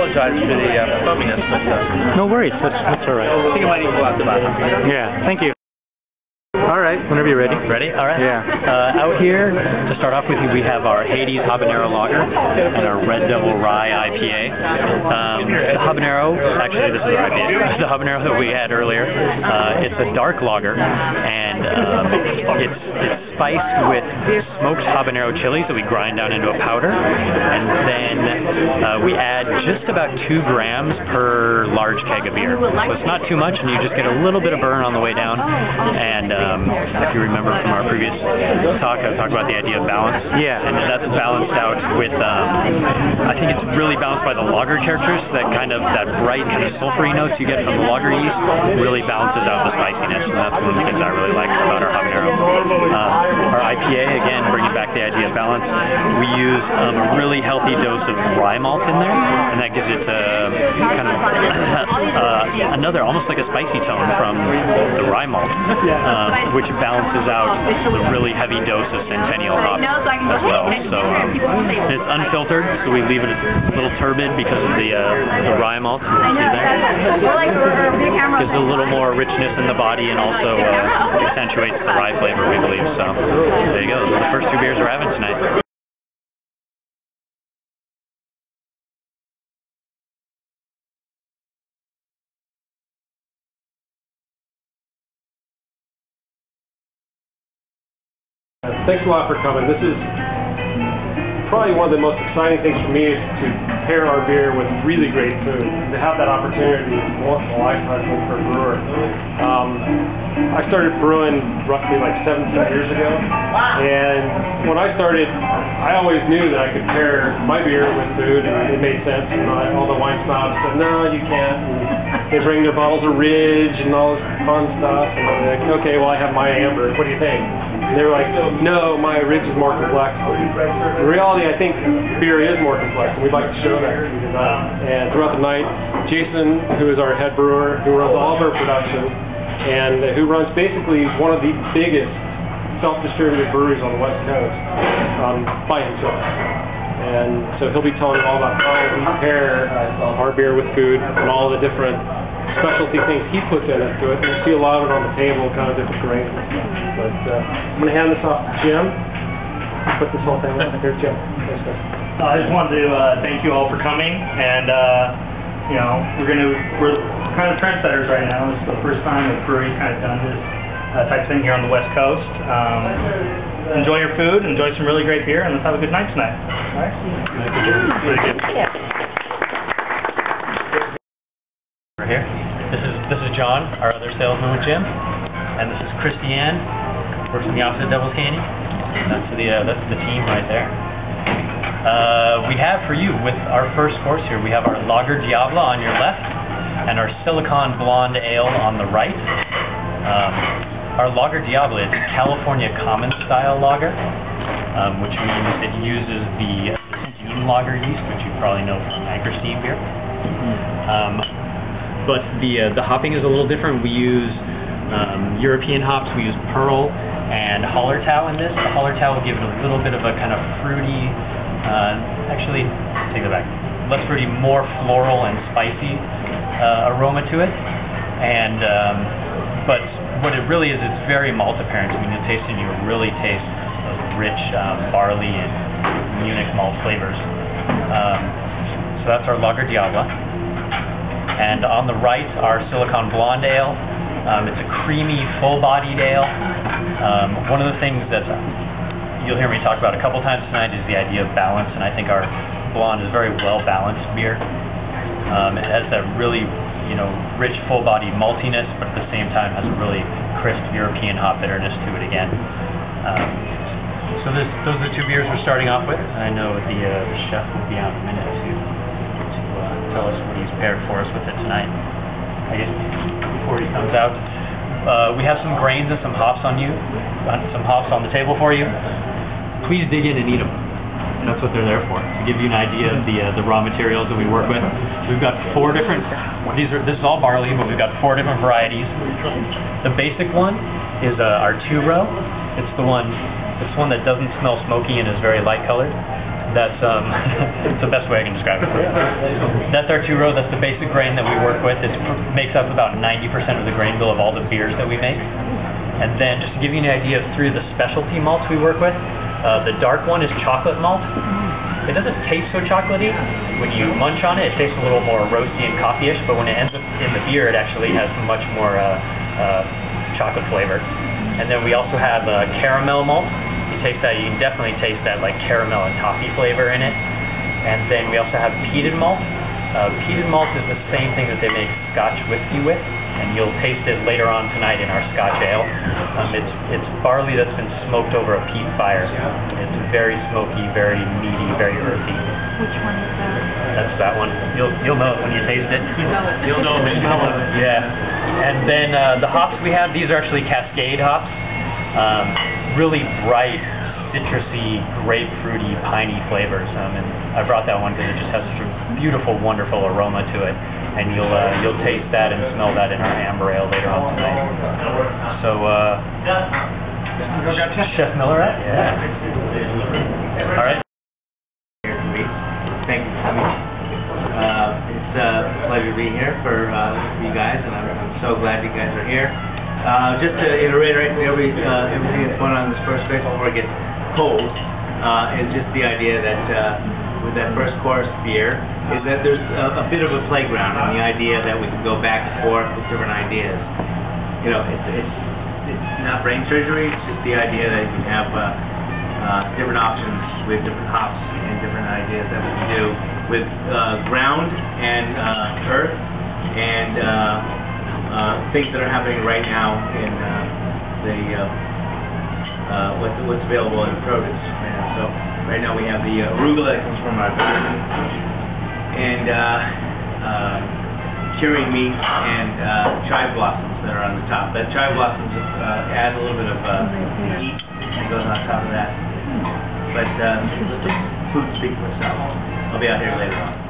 apologize for the foaminess, but no worries. That's all right. I think it might equal out the bottom. Yeah. Thank you. All right, whenever you're ready. Ready? All right. Yeah. Out here, to start off with, we have our Hades Habanero Lager and our Red Devil Rye IPA. The Habanero, actually this is our IPA, the Habanero that we had earlier, it's a dark lager, and it's spiced with smoked habanero chilies that we grind down into a powder, and then we add just about 2 grams per large keg of beer. So it's not too much, and you just get a little bit of burn on the way down, and if you remember from our previous talk, I talked about the idea of balance. Yeah. And that's balanced out with, I think it's really balanced by the lager characters, that bright kind of sulfury notes you get from the lager yeast really balances out the spiciness, and that's one of the things I really like about our habanero. Our IPA, again, bringing back the idea of balance, we use a really healthy dose of rye malt in there, and that gives it kind of another, almost like a spicy tone from the rye malt. Which balances out the really heavy dose of Centennial hops as well. So it's unfiltered, so we leave it a little turbid because of the rye malt. See there? Gives it a little more richness in the body and also accentuates the rye flavor, we believe. So there you go. Those are the first 2 beers we're having tonight. Thanks a lot for coming. This is probably one of the most exciting things for me is to pair our beer with really great food. To have that opportunity once in a lifetime for a brewer. I started brewing roughly like 17 years ago, and when I started, I always knew that I could pair my beer with food, and it made sense. And all the wine snobs said, "No, you can't." And they bring their bottles of Ridge and all this fun stuff, and I'm like, "Okay, well I have my amber. What do you think?" And they were like, "No, my Ridge is more complex." In reality, I think beer is more complex, and we'd like to show that to you tonight. And throughout the night, Jason, who is our head brewer, who runs all of our production, and who runs basically one of the biggest self-distributed breweries on the West Coast, by himself. And so he'll be telling you all about how we pair our beer with food and all the different specialty things he puts into it. You'll see a lot of it on the table, kind of different arrangements. But I'm going to hand this off to Jim. Put this whole thing on. Here's Jim. Thanks, guys. I just wanted to thank you all for coming, and we're kind of trendsetters right now. This is the first time a brewery's kind of done this type of thing here on the West Coast. Enjoy your food, enjoy some really great beer, and let's have a good night tonight. All right? Really good. We're here. This is John, our other salesman with Jim, and this is Christiane, works in the office at Devils Canyon. That's the team right there. We have for you, with our first course here, we have our Lager Diablo on your left, and our Silicon Blonde Ale on the right. Our Lager Diablo is a California Common Style lager, which means it uses the steam lager yeast, which you probably know from Anchor Steam beer. But the hopping is a little different. We use European hops. We use Pearl and Hallertau in this. The Hallertau will give it a little bit of a kind of fruity, actually, take that back, less fruity, more floral and spicy aroma to it. And but what it really is, it's very malt apparent. When you taste it, you really taste those rich barley and Munich malt flavors. So that's our Lager Diablo. And on the right, our Silicon Blonde Ale. It's a creamy, full-bodied ale. One of the things that you'll hear me talk about a couple times tonight is the idea of balance, and I think our blonde is a very well-balanced beer. It has that really, rich, full-bodied maltiness, but at the same time has a really crisp European hop bitterness to it again. So those are the 2 beers we're starting off with. I know the chef will be out in a minute to tell us what he's paired for us with it tonight. I guess before he comes out, we have some grains and some hops on the table for you. Please dig in and eat them. That's what they're there for, to give you an idea of the raw materials that we work with. We've got 4 different. This is all barley, but we've got 4 different varieties. The basic one is our 2-row. It's the one that doesn't smell smoky and is very light colored. That's it's the best way I can describe it. that's our 2-row. That's the basic grain that we work with. It makes up about 90% of the grain bill of all the beers that we make. And then just to give you an idea of 3 of the specialty malts we work with, the dark one is chocolate malt. It doesn't taste so chocolatey. When you munch on it, it tastes a little more roasty and coffee-ish, but when it ends up in the beer, it actually has much more chocolate flavor. And then we also have caramel malt. You taste that, you can definitely taste that like caramel and toffee flavor in it. And then we also have peated malt. Peated malt is the same thing that they make Scotch whiskey with, and you'll taste it later on tonight in our Scotch ale. It's barley that's been smoked over a peat fire. It's very smoky, very meaty, very earthy. Which one is that? That's that one. You'll know it when you taste it. You'll know when you smell it. Yeah. And then the hops we have, these are actually Cascade hops. Really bright, citrusy, grapefruity, piney flavors. And I brought that one because it just has such a beautiful, wonderful aroma to it. And you'll taste that and smell that in our amber ale later on tonight. So, Chef Miller, right? Yeah. All right. Thank you for coming. It's a pleasure to be here for you guys, and I'm so glad you guys are here. Just to reiterate everything that's going on in this first phase before it gets cold, is just the idea that with that first course beer, is that there's a bit of a playground, and the idea that we can go back and forth with different ideas. You know, it's not brain surgery. It's just the idea that you can have different options with different hops and different ideas that we can do with ground and earth and things that are happening right now in what's available in produce. And so right now we have the arugula that comes from our garden, and curing meat and chive blossoms that are on the top. That chive blossoms add a little bit of heat that goes on top of that. But food speaks for itself. I'll be out here later on.